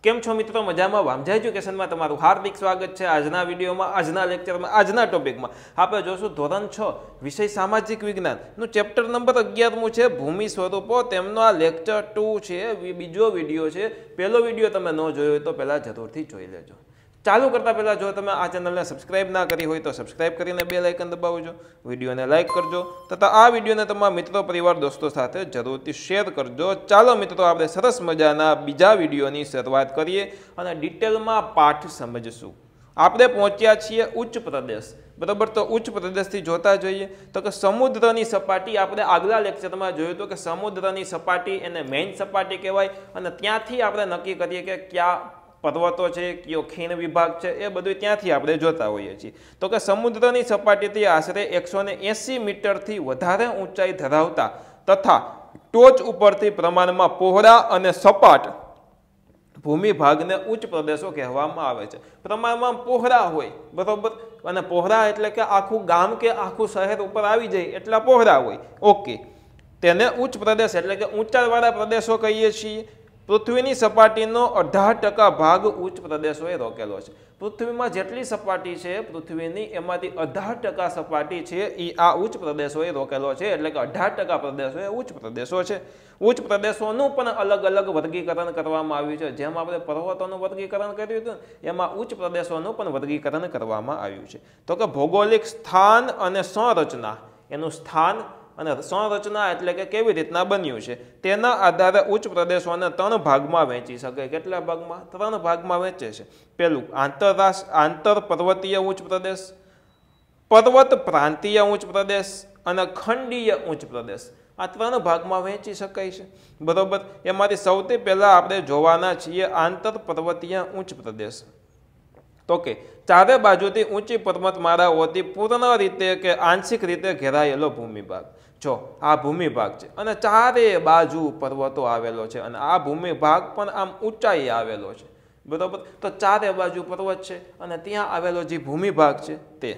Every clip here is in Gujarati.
કેમ છો મિત્રો? મજામાં? વામજા એજ્યુકેશનમાં તમારું હાર્દિક સ્વાગત છે। આજના વિડીયોમાં, આજના લેક્ચરમાં, આજના ટોપિકમાં આપણે જોશું ધોરણ 6 વિષય સામાજિક વિજ્ઞાનનું ચેપ્ટર નંબર 11મું છે ભૂમિ સ્વરૂપો। તેમનો આ લેક્ચર 2 છે, બીજો વિડીયો છે। પહેલો વિડીયો તમે ન જોયો હોય તો પહેલાં જરૂરથી જોઈ લેજો। ચાલુ કરતા પહેલા જો તમે આ ચેનલને સબસ્ક્રાઇબ ના કરી હોય તો સબસ્ક્રાઇબ કરીને બેલ આઇકન દબાવજો, વિડીયોને લાઇક કરજો તથા આ વિડીયોને તમારા મિત્રો પરિવાર દોસ્તો સાથે જરૂરથી શેર કરજો। ચાલો મિત્રો આપણે સરસ મજાના બીજા વિડીયોની શરૂઆત કરીએ અને ડિટેલમાં પાઠ સમજશું। આપણે પહોંચ્યા છીએ ઉચ્ચ પ્રદેશ, બરાબર। તો ઉચ્ચ પ્રદેશથી જોતા જોઈએ તો કે સમુદ્રની સપાટી આપણે આગલા લેક્ચરમાં જોયું હતું કે સમુદ્રની સપાટી એને મેઇન સપાટી કહેવાય અને ત્યાંથી આપણે નક્કી કરીએ કે ક્યાં પર્વતો છે, કયો ખીણ વિભાગ છે, એ બધું ત્યાંથી આપણે જોતા હોઈએ છીએ। તો કે સમુદ્રની સપાટીથી આશરે 180 મીટરથી વધારે ઊંચાઈ ધરાવતા તથા ટોચ ઉપરથી પ્રમાણમાં પહોળા અને સપાટ ભૂમિ ભાગને ઉચ્ચ પ્રદેશો કહેવામાં આવે છે। પ્રમાણમાં પહોળા હોય, બરોબર, અને પહોળા એટલે કે આખું ગામ કે આખું શહેર ઉપર આવી જાય એટલા પહોળા હોય, ઓકે, તેને ઉચ્ચ પ્રદેશ એટલે કે ઊંચાઈવાળા પ્રદેશો કહીએ છીએ। પૃથ્વીની સપાટીનો 18% ભાગ ઉચ્ચ પ્રદેશોએ રોકેલો છે। પૃથ્વીમાં જેટલી સપાટી છે પૃથ્વીની એમાંથી 18% સપાટી છે એ આ ઉચ્ચ પ્રદેશોએ રોકેલો છે, એટલે કે 18% પ્રદેશો એ ઉચ્ચ પ્રદેશો છે। ઉચ્ચ પ્રદેશોનું પણ અલગ અલગ વર્ગીકરણ કરવામાં આવ્યું છે। જેમ આપણે પર્વતોનું વર્ગીકરણ કર્યું હતું એમાં ઉચ્ચ પ્રદેશોનું પણ વર્ગીકરણ કરવામાં આવ્યું છે। તો કે ભૌગોલિક સ્થાન અને સંરચના, એનું સ્થાન અને સંરચના એટલે કે કેવી રીતના બન્યું છે તેના આધારે ઉચ્ચ પ્રદેશોને 3 ભાગમાં વહેંચી શકાય। કેટલા ભાગમાં? 3 ભાગમાં વહેંચે છે। પહેલું આંતર પર્વતીય ઉચ્ચ પ્રદેશ, પર્વત પ્રાંતીય ઉચ્ચ પ્રદેશ અને ખંડીય ઉચ્ચ પ્રદેશ, આ 3 ભાગમાં વહેંચી શકાય છે, બરોબર। એમાંથી સૌથી પહેલા આપણે જોવાના છીએ આંતર પર્વતીય ઉચ્ચ પ્રદેશ। તો કે ચારે બાજુથી ઊંચી પર્વતમાળાઓથી પૂર્ણ રીતે કે આંશિક રીતે ઘેરાયેલો ભૂમિ ભાગ। જો આ ભૂમિ ભાગ છે અને ચારે બાજુ પર્વતો આવેલો છે અને આ ભૂમિ ભાગ પણ આમ ઊંચાઈ આવેલો છે, બરોબર। તો ચારે બાજુ પર્વત છે અને ત્યાં આવેલો જે ભૂમિ ભાગ છે તે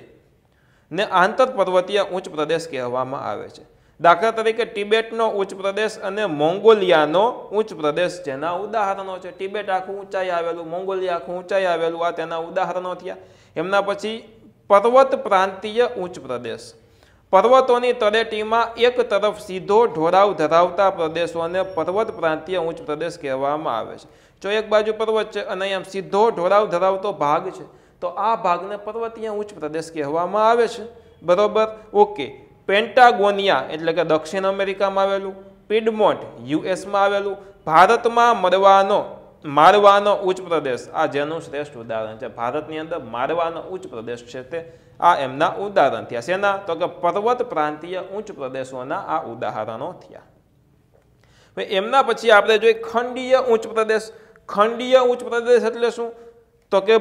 ને આંતર પર્વતીય ઉચ્ચ પ્રદેશ કહેવામાં આવે છે। દાખલા તરીકે ટિબેટનો ઉચ્ચ પ્રદેશ અને મોંગોલિયાનો ઉચ્ચ પ્રદેશ જેના ઉદાહરણો છે। ટિબેટ આખું ઊંચાઈ આવેલું, મોંગોલિયા આખું ઊંચાઈ આવેલું, આ તેના ઉદાહરણો થયા। એમના પછી પર્વત પ્રાંતીય ઉચ્ચ પ્રદેશ, પર્વતોની તળેટીમાં એક તરફ સીધો ઢોળાવ ધરાવતા પ્રદેશોને પર્વત પ્રાંતીય ઉચ્ચ પ્રદેશ કહેવામાં આવે છે। જો એક બાજુ પર્વત છે અને એમ સીધો ઢોળાવ ધરાવતો ભાગ છે તો આ ભાગને પર્વતીય ઉચ્ચ પ્રદેશ કહેવામાં આવે છે, બરોબર, ઓકે। પેન્ટાગોનિયા એટલે કે દક્ષિણ અમેરિકામાં આવેલું, પિડમોન્ટ યુએસમાં આવેલું, ભારતમાં મારવાનો ઉચ્ચ પ્રદેશ, આ જેનું શ્રેષ્ઠ ઉદાહરણ છે। ભારતની અંદર મારવાનો ઉચ્ચ પ્રદેશ છે તે આ એમના ઉદાહરણ થયા। શેના? તો કે પર્વત પ્રાંતીય ઉચ્ચ પ્રદેશોના આ ઉદાહરણો થયા। એમના પછી આપણે જોઈએ ખંડીય ઉચ્ચ પ્રદેશ। ખંડીય ઉચ્ચ પ્રદેશ એટલે શું? તો કે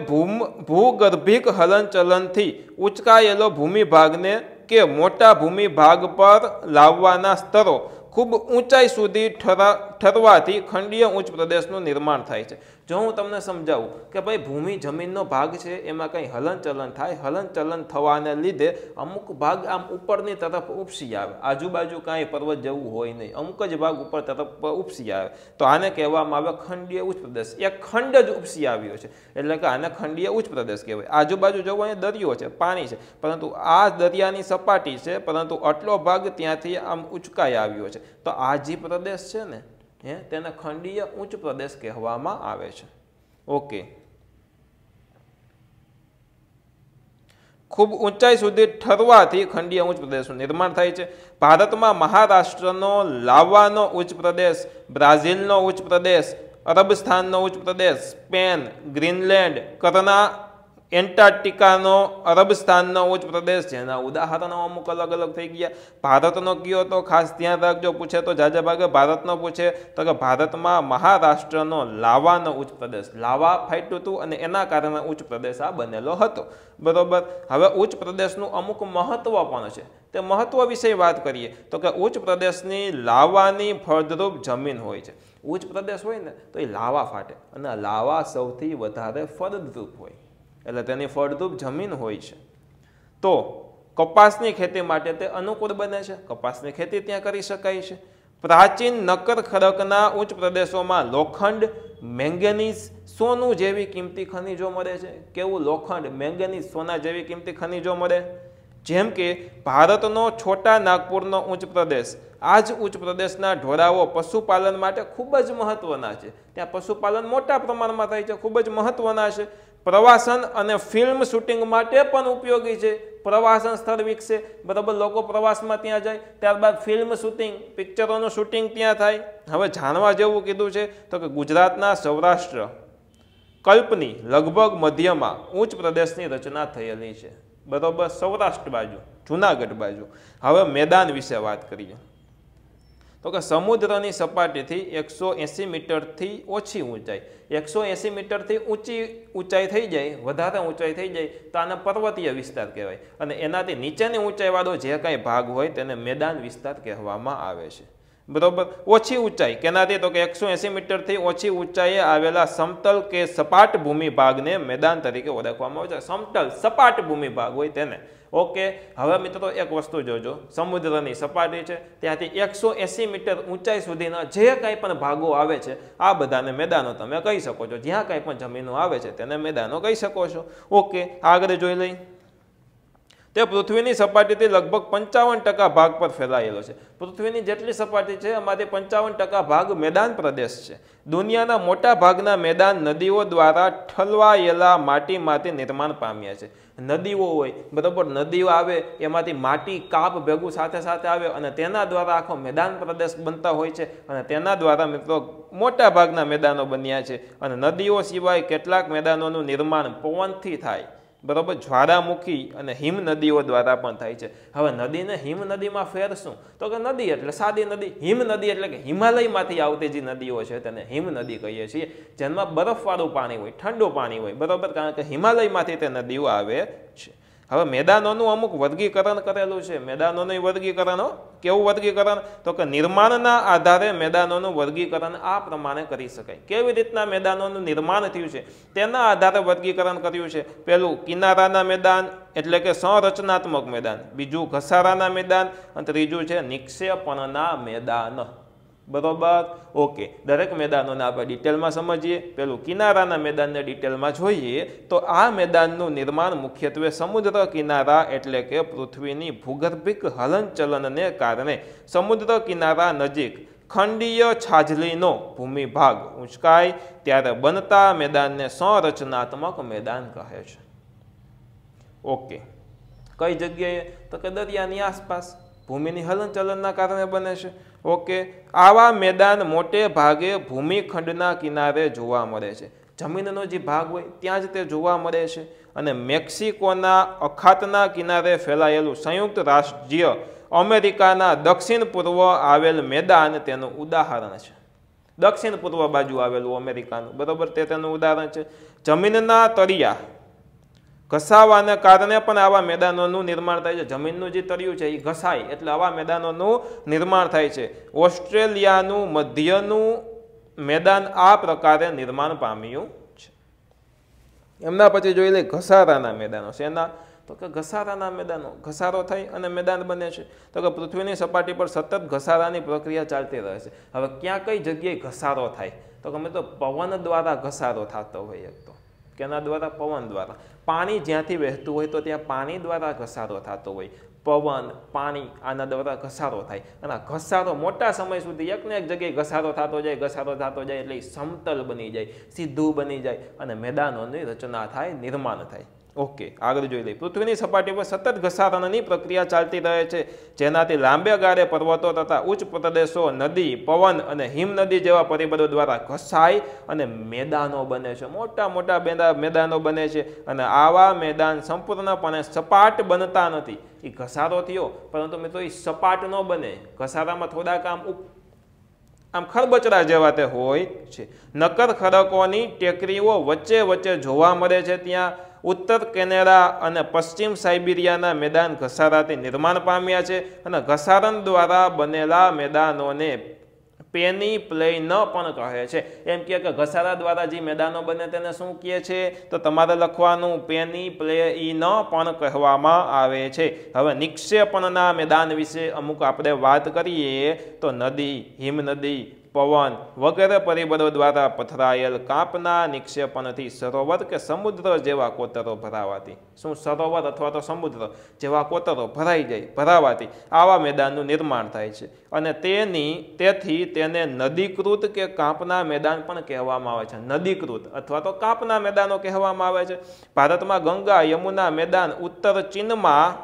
ભૂગર્ભિક હલનચલનથી ઉચકાયેલો ભૂમિ ભાગને કે મોટા ભૂમિ ભાગ પર લાવવાના સ્તરો ખૂબ ઊંચાઈ સુધી ઠરવાથી ખંડીય ઉચ્ચ પ્રદેશનું નિર્માણ થાય છે। જો હું તમને સમજાવું કે ભાઈ ભૂમિ જમીનનો ભાગ છે એમાં કંઈ હલનચલન થાય, હલનચલન થવાને લીધે અમુક ભાગ આમ ઉપરની તરફ ઉપસી આવે, આજુબાજુ કાંઈ પર્વત જેવું હોય નહીં, અમુક જ ભાગ ઉપર તરફ ઉપસી આવે, તો આને કહેવામાં આવે ખંડીય ઉચ્ચ પ્રદેશ। એક ખંડ જ ઉપસી આવ્યો છે એટલે કે આને ખંડીય ઉચ્ચ પ્રદેશ કહેવાય। આજુબાજુ જોવો અહીંયા દરિયો છે, પાણી છે, પરંતુ આ દરિયાની સપાટી છે પરંતુ આટલો ભાગ ત્યાંથી આમ ઉચકાઈ આવ્યો છે, તો આ જે પ્રદેશ છે ને તેને ખંડીય ઉચ્ચ પ્રદેશ કહેવામાં આવે છે, ઓકે। ખૂબ ઊંચાઈ સુધી ઠરવાથી ખંડીય ઉચ્ચ પ્રદેશનું નિર્માણ થાય છે। ભારતમાં મહારાષ્ટ્રનો લાવવાનો ઉચ્ચ પ્રદેશ, બ્રાઝિલનો ઉચ્ચ પ્રદેશ, અરબસ્તાનનો ઉચ્ચ પ્રદેશ, સ્પેન, ગ્રીનલેન્ડ, એન્ટાર્કટિકાનો અરબસ્તાનનો ઉચ્ચ પ્રદેશ, જેના ઉદાહરણો અમુક અલગ અલગ થઈ ગયા। ભારતનો કયો તો ખાસ ધ્યાન રાખજો, પૂછે તો જાજા ભાગે ભારતનો પૂછે તો કે ભારતમાં મહારાષ્ટ્રનો લાવાનો ઉચ્ચ પ્રદેશ, લાવા ફાટ્યું હતું અને એના કારણે ઉચ્ચ પ્રદેશ આ બનેલો હતો, બરોબર। હવે ઉચ્ચ પ્રદેશનું અમુક મહત્વ પણ છે, તે મહત્વ વિશે વાત કરીએ તો કે ઉચ્ચ પ્રદેશની લાવાની ફળદ્રુપ જમીન હોય છે। ઉચ્ચ પ્રદેશ હોય ને તો એ લાવા ફાટે અને લાવા સૌથી વધારે ફળદ્રુપ હોય એટલે તેની ફળદ્રુપ જમીન હોય છે, તો કપાસની ખેતી માટે તે અનુકૂળ બને છે, કપાસની ખેતી ત્યાં કરી શકાય છે। પ્રાચીન નક્કર ખડકના ઉચ્ચ પ્રદેશોમાં લોખંડ, મેંગેનીઝ, સોનું જેવી કિંમતી ખનિજો મળે છે, કેવું લોખંડ, મેંગનીઝ, સોના જેવી કિંમતી ખનિજો મળે। જેમ કે ભારતનો છોટા નાગપુરનો ઉચ્ચ પ્રદેશ, આ જ ઉચ્ચ પ્રદેશના ઢોરાઓ પશુપાલન માટે ખૂબ જ મહત્વના છે। ત્યાં પશુપાલન મોટા પ્રમાણમાં થાય છે, ખૂબ જ મહત્વના છે। પ્રવાસન અને ફિલ્મ શૂટિંગ માટે પણ ઉપયોગી છે। પ્રવાસન સ્થળ વિકસે, બરાબર, લોકો પ્રવાસમાં ત્યાં જાય, ત્યારબાદ ફિલ્મ શૂટિંગ, પિક્ચરોનું શૂટિંગ ત્યાં થાય। હવે જાણવા જેવું કીધું છે તો કે ગુજરાતના સૌરાષ્ટ્ર કલ્પની લગભગ મધ્યમાં ઉચ્ચ પ્રદેશની રચના થયેલી છે, બરાબર, સૌરાષ્ટ્ર બાજુ, જુનાગઢ બાજુ। હવે મેદાન વિશે વાત કરીએ તો કે સમુદ્રની સપાટીથી 180 મીટરથી ઓછી ઊંચાઈ, 180 મીટરથી ઊંચાઈ થઈ જાય, વધારે ઊંચાઈ થઈ જાય તો આને પર્વતીય વિસ્તાર કહેવાય, અને એનાથી નીચેની ઊંચાઈવાળો જે કાંઈ ભાગ હોય તેને મેદાન વિસ્તાર કહેવામાં આવે છે, બરાબર। ઓછી ઊંચાઈ કેનાથી તો કે 180 મીટરથી ઓછી ઊંચાઈએ આવેલા સમતલ કે સપાટ ભૂમિ ભાગને મેદાન તરીકે ઓળખવામાં આવે છે। સમતલ સપાટ ભૂમિ ભાગ હોય તેને, ઓકે। હવે મિત્રો એક વસ્તુ જોજો, સમુદ્રની સપાટી છે ત્યાંથી 180 મીટર ઊંચાઈ સુધીના જે કાંઈ પણ ભાગો આવે છે આ બધાને મેદાનો તમે કહી શકો છો। જ્યાં કાંઈ પણ જમીનો આવે છે તેને મેદાનો કહી શકો છો, ઓકે। આગળ જોઈ લઈ, તે પૃથ્વીની સપાટીથી લગભગ 55% ભાગ પર ફેલાયેલો છે। પૃથ્વીની જેટલી સપાટી છે એમાંથી 55% ભાગ મેદાન પ્રદેશ છે। દુનિયાના મોટા ભાગના મેદાન નદીઓ દ્વારા ઠલવાયેલા માટીમાંથી નિર્માણ પામ્યા છે। નદીઓ હોય, બરાબર, નદીઓ આવે એમાંથી માટી કાપ ભેગું સાથે સાથે આવે અને તેના દ્વારા આખો મેદાન પ્રદેશ બનતા હોય છે, અને તેના દ્વારા મિત્રો મોટા ભાગના મેદાનો બન્યા છે। અને નદીઓ સિવાય કેટલાક મેદાનોનું નિર્માણ પવનથી થાય, બરાબર, જ્વાળામુખી અને હિમ નદીઓ દ્વારા પણ થાય છે। હવે નદીને હિમ નદીમાં ફેર શું તો કે નદી એટલે સાદી નદી, હિમ નદી એટલે કે હિમાલયમાંથી આવતી જે નદીઓ છે તેને હિમ નદી કહીએ છીએ, જેમાં બરફવાળું પાણી હોય, ઠંડુ પાણી હોય, બરાબર, કારણ કે હિમાલયમાંથી તે નદીઓ આવે છે। હવે મેદાનોનું અમુક વર્ગીકરણ કરેલું છે। મેદાનોનું વર્ગીકરણ, કેવું વર્ગીકરણ તો કે નિર્માણના આધારે મેદાનોનું વર્ગીકરણ આ પ્રમાણે કરી શકાય। કેવી રીતના મેદાનોનું નિર્માણ થયું છે તેના આધારે વર્ગીકરણ કર્યું છે। પહેલું કિનારાના મેદાન એટલે કે સંરચનાત્મક મેદાન, બીજું ઘસારાના મેદાન, અને ત્રીજું છે નિક્ષેપણના મેદાન, બરોબર, ઓકે। દરેક મેદાનોને આપણે ડિટેલમાં સમજીએ। પેલું કિનારાના મેદાનને ડિટેલમાં જોઈએ તો આ મેદાનનું નિર્માણ મુખ્યત્વે સમુદ્ર કિનારા એટલે કે પૃથ્વીની ભૂગર્ભિક હલનચલનને કારણે સમુદ્ર કિનારા નજીક ખંડીય છાજલીનો ભૂમિ ભાગ ઊંચકાય ત્યારે બનતા મેદાનને સંરચનાત્મક મેદાન કહે છે, ઓકે। કઈ જગ્યાએ તો કે દરિયાની આસપાસ ભૂમિની હલનચલનના કારણે બને છે, ઓકે। આવા મેદાન મોટે ભાગે ભૂમિખંડના કિનારે જોવા મળે છે, જમીનનો જે ભાગ હોય ત્યાં જ તે જોવા મળે છે। અને મેક્સિકોના અખાતના કિનારે ફેલાયેલું સંયુક્ત રાજ્ય અમેરિકાના દક્ષિણ પૂર્વ આવેલ મેદાન તેનું ઉદાહરણ છે। દક્ષિણ પૂર્વ બાજુ આવેલું અમેરિકાનું, બરાબર, તે તેનું ઉદાહરણ છે। જમીનના તળિયા ઘસાવાને કારણે પણ આવા મેદાનોનું નિર્માણ થાય છે। જમીનનું જે તળિયું છે એ ઘસાય એટલે આવા મેદાનોનું નિર્માણ થાય છે। ઓસ્ટ્રેલિયાનું મધ્યનું મેદાન આ પ્રકારે નિર્માણ પામ્યું છે। એમના પછી જોઈ લઈએ ઘસારાના મેદાનો, શેના તો કે ઘસારાના મેદાનો, ઘસારો થઈ અને મેદાન બને છે તો કે પૃથ્વીની સપાટી પર સતત ઘસારાની પ્રક્રિયા ચાલતી રહે છે। હવે ક્યાં કઈ જગ્યાએ ઘસારો થાય તો કે તો પવન દ્વારા ઘસારો થતો હોય, એક તો કેના દ્વારા, પવન દ્વારા। પાણી જ્યાંથી વહેતું હોય તો ત્યાં પાણી દ્વારા ઘસારો થતો હોય, પવન, પાણી, આના દ્વારા ઘસારો થાય, અને ઘસારો મોટા સમય સુધી એકને એક જગ્યાએ ઘસારો થતો જાય, ઘસારો થતો જાય એટલે સમતલ બની જાય, સીધું બની જાય અને મેદાનોની રચના થાય, નિર્માણ થાય, ઓકે। આગળ જોઈ લઈએ, પૃથ્વીની સપાટી પર સતત ઘસારાની પ્રક્રિયા ચાલતી રહે છે જેનાથી લાંબે ગાળે પર્વતો તથા ઉચ્ચ પ્રદેશો નદી, પવન અને હિમ નદી જેવા પરિબળો દ્વારા ઘસાય અને મેદાનો બને છે, મોટા મોટા મેદાનો બને છે। અને આવા મેદાન સંપૂર્ણપણે સપાટ બનતા નથી, એ ઘસારો થયો પરંતુ મિત્રો એ સપાટ ન બને, ઘસારામાં થોડાક આમ ખરબચડા જેવા તે હોય છે। નક્કર ખડકોની ટેકરીઓ વચ્ચે વચ્ચે જોવા મળે છે। ત્યાં ઉત્તર કેનેડા અને પશ્ચિમ સાઇબિરિયાના મેદાન ઘસારાથી નિર્માણ પામ્યા છે અને ઘસારણ દ્વારા બનેલા મેદાનોને પેની પ્લેન પણ કહે છે। એમ કે ઘસારા દ્વારા જે મેદાનો બને તેને શું કહે છે તો તમારે લખવાનું પેની પ્લેન પણ કહેવામાં આવે છે। હવે નિક્ષેપણના મેદાન વિશે અમુક આપણે વાત કરીએ તો નદી, હિમ નદી, પવન વગેરે પરિબળો દ્વારા પથરાયેલ કાંપના નિક્ષેપણથી સરોવર કે સમુદ્ર જેવા કોતરો ભરાવાથી, શું સરોવર અથવા તો સમુદ્ર જેવા કોતરો ભરાઈ જાય, ભરાવાથી આવા મેદાનનું નિર્માણ થાય છે અને તેથી તેને નદીકૃત કે કાંપના મેદાન પણ કહેવામાં આવે છે. નદીકૃત અથવા તો કાંપના મેદાનો કહેવામાં આવે છે. ભારતમાં ગંગા યમુના મેદાન, ઉત્તર ચીનમાં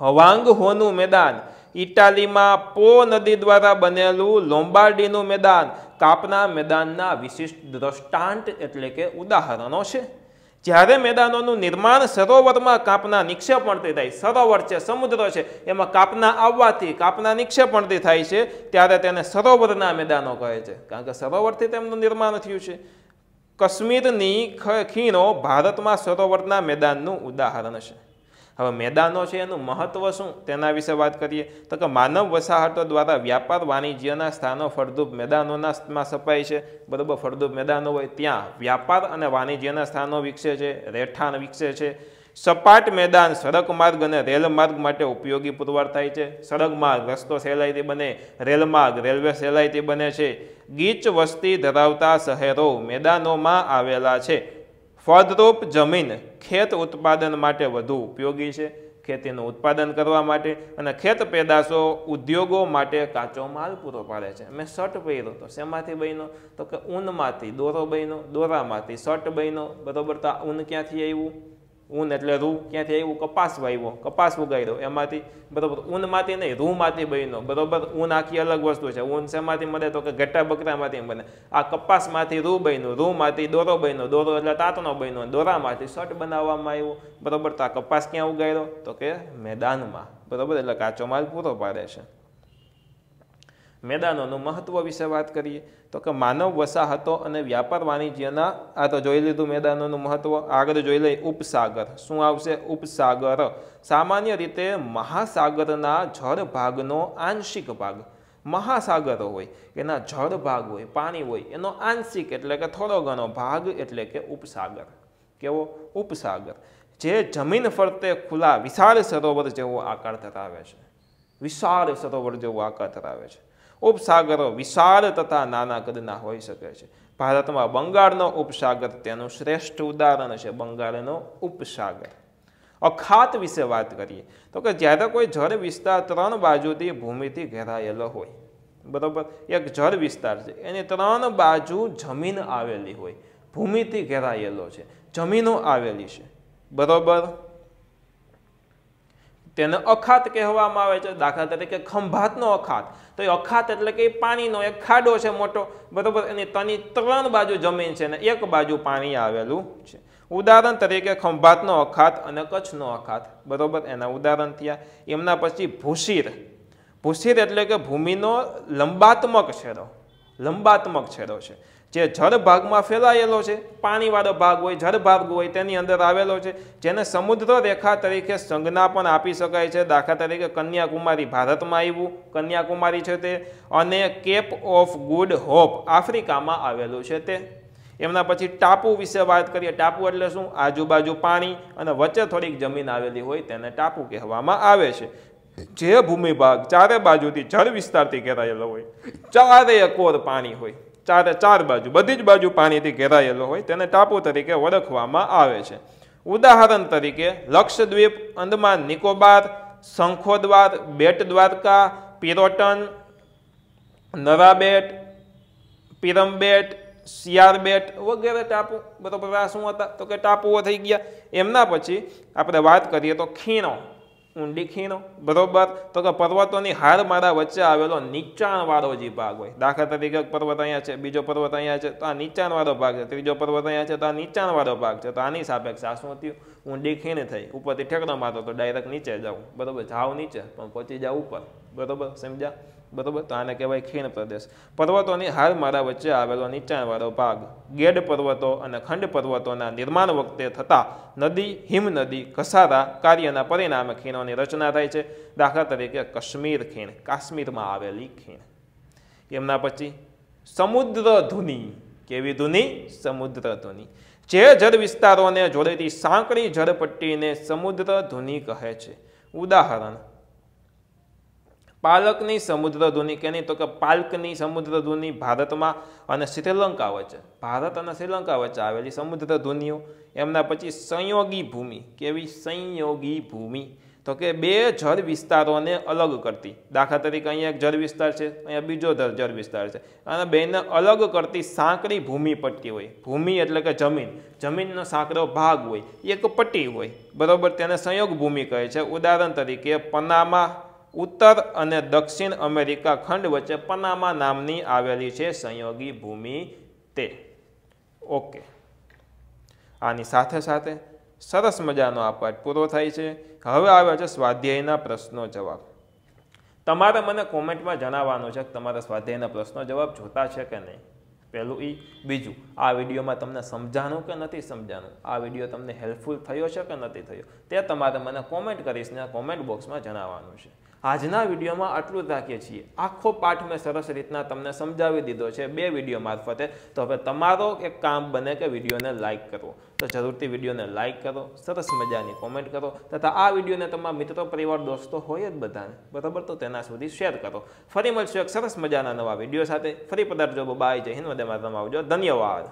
હવાંગ હોનું મેદાન, ઇટાલીમાં પો નદી દ્વારા બનેલું લોમ્બાર્ડીનું મેદાન કાંપના મેદાનના વિશિષ્ટ દ્રષ્ટાંત એટલે કે ઉદાહરણો છે. જ્યારે મેદાનોનું નિર્માણ સરોવરમાં કાંપના નિક્ષેપણથી થાય, સરોવર છે, સમુદ્ર છે, એમાં કાંપના આવવાથી, કાંપના નિક્ષેપણથી થાય છે, ત્યારે તેને સરોવરના મેદાનો કહે છે, કારણ કે સરોવરથી તેમનું નિર્માણ થયું છે. કાશ્મીરની ખીણો ભારતમાં સરોવરના મેદાનનું ઉદાહરણ છે. હવે મેદાનો છે એનું મહત્વ શું તેના વિશે વાત કરીએ તો કે માનવ વસાહતો દ્વારા વ્યાપાર વાણિજ્યના સ્થાનો ફળદ્રુપ મેદાનોમાં સપાય છે. બરાબર, ફળદ્રુપ મેદાનો હોય ત્યાં વ્યાપાર અને વાણિજ્યના સ્થાનો વિકસે છે, રહેઠાણ વિકસે છે. સપાટ મેદાન સડક માર્ગ અને રેલ માર્ગ માટે ઉપયોગી પુરવાર થાય છે. સડક માર્ગ રસ્તો સહેલાઈથી બને, રેલ માર્ગ રેલવે સહેલાઈથી બને છે. ગીચ વસ્તી ધરાવતા શહેરો મેદાનોમાં આવેલા છે. ફળદ્રુપ જમીન ખેત ઉત્પાદન માટે વધુ ઉપયોગી છે, ખેતીનું ઉત્પાદન કરવા માટે અને ખેત પેદાશો ઉદ્યોગો માટે કાચો માલ પૂરો પાડે છે. મેં શર્ટ પહેર્યો તો શેમાંથી બન્યો તો કે ઊનમાંથી, દોરો બન્યો, દોરામાંથી શર્ટ બન્યો. બરાબર, તો આ ઊન ક્યાંથી આવ્યું? ઊન એટલે રૂ, ક્યાંથી આવ્યું? કપાસ વાવ્યો, કપાસ ઉગાડ્યો એમાંથી. બરાબર, ઊનમાંથી નહીં, રૂમાંથી બન્યો. બરાબર, ઊન આખી અલગ વસ્તુ છે. ઊન શેમાંથી મળે તો કે ઘટા બકરામાંથી બને. આ કપાસમાંથી રૂ બન્યું, રૂમાંથી દોરો બન્યો, દોરો એટલે તાંતનો બન્યો, દોરામાંથી શર્ટ બનાવવામાં આવ્યો. બરાબર, તો આ કપાસ ક્યાં ઉગાડ્યો તો કે મેદાનમાં. બરાબર, એટલે કાચો માલ પૂરો પાડે છે. મેદાનોનું મહત્વ વિશે વાત કરીએ તો કે માનવ વસાહતો અને વ્યાપાર વાણિજ્યના, આ તો જોઈ લીધું મેદાનોનું મહત્વ. આગળ જોઈ લઈએ ઉપસાગર. શું આવશે? ઉપસાગર. સામાન્ય રીતે મહાસાગરના જળ ભાગનો આંશિક ભાગ, મહાસાગરો હોય એના જળ ભાગ હોય, પાણી હોય, એનો આંશિક એટલે કે થોડો ઘણો ભાગ એટલે કે ઉપસાગર. કેવો? ઉપસાગર. જે જમીન ફરતે ખુલ્લા વિશાળ સરોવર જેવો આકાર ધરાવે છે, વિશાળ સરોવર જેવો આકાર ધરાવે છે. ઉપસાગરો વિશાળ તથા નાના કદના હોઈ શકે છે. ભારતમાં બંગાળનો ઉપસાગર તેનું શ્રેષ્ઠ ઉદાહરણ છે. બંગાળનો ઉપસાગર. અખાત વિશે વાત કરીએ તો કે જ્યારે કોઈ જળ વિસ્તાર ત્રણ બાજુથી ભૂમિથી ઘેરાયેલો હોય, બરાબર, એક જળ વિસ્તાર છે એની ત્રણ બાજુ જમીન આવેલી હોય, ભૂમિથી ઘેરાયેલો છે, જમીનો આવેલી છે, બરાબર, તેને અખાત કહેવામાં આવે છે. દાખલા તરીકે ખંભાતનો અખાત, તો એ અખાત એટલે કે પાણીનો એક ખાડો છે મોટો, બરાબર, એની ત્રણ બાજુ જમીન છે અને એક બાજુ પાણી આવેલું છે. ઉદાહરણ તરીકે ખંભાતનો અખાત અને કચ્છનો અખાત, બરાબર, એના ઉદાહરણ થયા. એમના પછી ભૂશીર. ભૂશીર એટલે કે ભૂમિનો લંબાત્મક છેડો, લંબાત્મક છેડો છે જે જળ ભાગમાં ફેલાયેલો છે. પાણીવાળો ભાગ હોય, જળ ભાગ હોય તેની અંદર આવેલો છે, જેને સમુદ્ર રેખા તરીકે સંજ્ઞા પણ આપી શકાય છે. દાખલા તરીકે કન્યાકુમારી ભારતમાં આવ્યું, કન્યાકુમારી છે તે, અને કેપ ઓફ ગુડ હોપ આફ્રિકામાં આવેલું છે તે. એમના પછી ટાપુ વિશે વાત કરીએ. ટાપુ એટલે શું? આજુબાજુ પાણી અને વચ્ચે થોડીક જમીન આવેલી હોય તેને ટાપુ કહેવામાં આવે છે. જે ભૂમિ ભાગ ચારે બાજુથી જળ વિસ્તારથી ઘેરાયેલો હોય, ચારે કોર પાણી હોય, ચાર બાજુ, બધી જ બાજુ પાણીથી ઘેરાયેલો હોય તેને ટાપુ તરીકે ઓળખવામાં આવે છે. ઉદાહરણ તરીકે લક્ષદ્વીપ, અંદમાન નિકોબાર, શંખોદ્વાર, બેટ દ્વારકા, પિરોટન, નરાબેટ, પિરમબેટ, સિયારબેટ વગેરે ટાપુ. બરાબર, આ શું હતા તો કે ટાપુઓ થઈ ગયા. એમના પછી આપણે વાત કરીએ તો ખીણો, ઊંડી ખીણો, બરોબર, તો કે પર્વતોની હારમાળા વચ્ચે આવેલો નીચાણવાળો જે ભાગ હોય. દાખલા તરીકે પર્વત અહીંયા છે, બીજો પર્વત અહીંયા છે, તો આ નીચાણવાળો ભાગ છે, ત્રીજો પર્વત અહીંયા છે તો આ નીચાણવાળો ભાગ છે. તો આની સાપેક્ષે આ શું થયું? ઊંડી ખીણ થઈ. ઉપરથી ઠેકડો મારતો તો ડાયરેક્ટ નીચે જવું, બરોબર, જાવ નીચે પણ પહોંચી જાવ ઉપર, બરોબર, સમજ્યા? બરોબર, તો આને કહેવાય ખીણ પ્રદેશ. પર્વતોની હારમાળા વચ્ચે આવેલો નીચાણવાળો ભાગ. ગેડ પર્વતો અને ખંડ પર્વતોના નિર્માણ વખતે થતા નદી, હિમનદી, ઘસારા કાર્યના પરિણામે ખીણોની રચના થાય છે. દાખલા તરીકે કાશ્મીર ખીણ, કાશ્મીરમાં આવેલી ખીણ. એમના પછી સમુદ્ર ધુની. કેવી ધુની? સમુદ્ર ધુની. જે જળ વિસ્તારોને જોડેતી સાંકડી જળપટ્ટીને સમુદ્ર ધુની કહે છે. ઉદાહરણ પાલકની સમુદ્રધુની કેની તો કે પાલ્કની સમુદ્રધુની ભારતમાં અને શ્રીલંકા વચ્ચે, ભારત અને શ્રીલંકા વચ્ચે આવેલી સમુદ્રધુનીઓ. એમના પછી સંયોગી ભૂમિ, કેવી સંયોગી ભૂમિ તો કે બે જળ વિસ્તારોને અલગ કરતી. દાખલા તરીકે અહીંયા એક જળ વિસ્તાર છે, અહીંયા બીજો જળ વિસ્તાર છે, અને બેને અલગ કરતી સાંકડી ભૂમિ પટ્ટી હોય. ભૂમિ એટલે કે જમીન, જમીનનો સાંકડો ભાગ હોય, એક પટ્ટી હોય, બરોબર, તેને સંયોગ ભૂમિ કહે છે. ઉદાહરણ તરીકે પનામા, ઉત્તર અને દક્ષિણ અમેરિકા ખંડ વચ્ચે પનામા નામની આવેલી છે સંયોગી ભૂમિ તે. ઓકે, આની સાથે સાથે સરસ મજાનો આ પાઠ પૂરો થાય છે. હવે આવે છે સ્વાધ્યાયના પ્રશ્નો જવાબ. તમારે મને કોમેન્ટમાં જણાવવાનું છે કે તમારા સ્વાધ્યાયના પ્રશ્નો જવાબ જોતા છે કે નહીં. પહેલું ઈ. બીજું, આ વિડીયોમાં તમને સમજાણું કે નથી સમજાણું, આ વિડીયો તમને હેલ્પફુલ થયો છે કે નથી થયો, તે તમારે મને કોમેન્ટ કરીશને કોમેન્ટ બોક્સમાં જણાવવાનું છે. આજના વિડીયોમાં આટલું જ રાખીએ છીએ. આખો પાઠ મેં સરસ રીતના તમને સમજાવી દીધો છે 2 વિડીયો મારફતે. તો હવે તમારો એક કામ બને કે વિડીયોને લાઇક કરવો, તો જરૂરથી વિડીયોને લાઇક કરો, સરસ મજાની કોમેન્ટ કરો, તથા આ વિડીયોને તમારા મિત્રો, પરિવાર, દોસ્તો હોય જ બધાને, બરાબર, તો તેના સુધી શેર કરો. ફરી મળશું એક સરસ મજાના નવા વિડીયો સાથે. ફરી પધારજો. બાય, જય હિન્દ, વંદે માતરમ. આવજો. ધન્યવાદ.